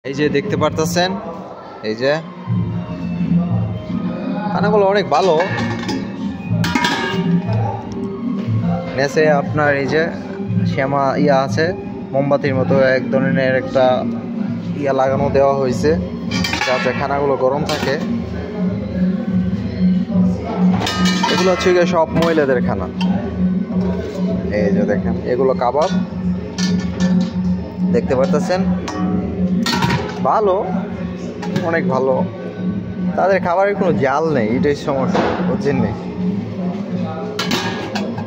এই যে দেখতে পারতেছেন, এই যে খানাগুলো অনেক ভালো। নেচে আপনার এই যে শ্যামা ইয়া আছে, মোমবাতির মতো এক ধরনের একটা ইয়া লাগানো দেওয়া হয়েছে যাতে খানাগুলো গরম থাকে। এগুলো হচ্ছে সব মহিলাদের খানা। এই যে দেখেন, এগুলো কাবাব দেখতে পারতেছেন, ভালো, অনেক ভালো। তাদের খাবারের কোনো জাল নেই, এটাই সমস্যা, বুঝছেন? নেই,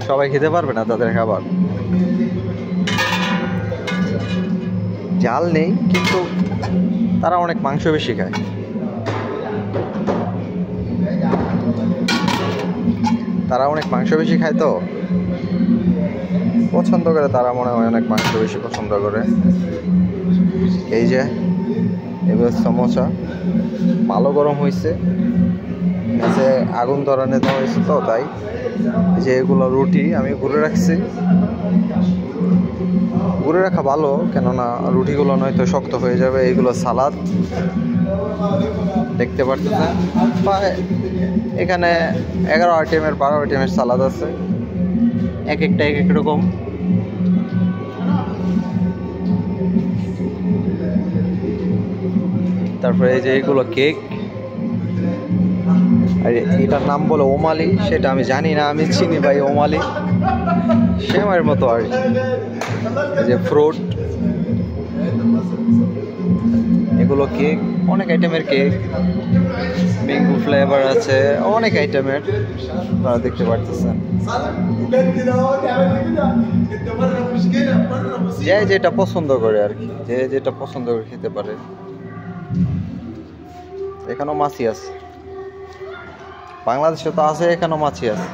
সবাই খেতে পারবে না তাদের খাবার, জাল নেই, কিন্তু তারা অনেক মাংস বেশি খায়। তারা অনেক মাংস বেশি খায়, তো পছন্দ করে, তারা মনে হয় অনেক মাংস বেশি পছন্দ করে। এই যে এবার সমোসা ভালো গরম হয়েছে, এসে আগুন ধরানো দেওয়া হয়েছে, তো তাই যে এগুলো রুটি আমি ঘুরে রাখছি। ঘুরে রাখা ভালো, কেননা রুটিগুলো নয়তো শক্ত হয়ে যাবে। এইগুলো সালাদ দেখতে পারতেছেন, এখানে 11 আইটেমের 12 আইটেমের সালাদ আছে, এক একটা এক এক রকম। তারপরে এই যে এইগুলো কেক, আর এটার নাম বলে ওমালি, সেটা আমি জানি না, আমি চিনি ভাই ওমালি, শ্যামের মতো আর কি। এই যে ফ্রুট, এগুলো কেক, অনেক আইটেমের কেক, ম্যাঙ্গো ফ্লেভার আছে, অনেক আইটেমের, আপনারা দেখতে পারতেছেন। যে যেটা পছন্দ করে আর কি, যে যেটা পছন্দ করে খেতে পারে। এখানেও মাছি আছে, বাংলাদেশে তো আছে, এখানেও মাছি আছে।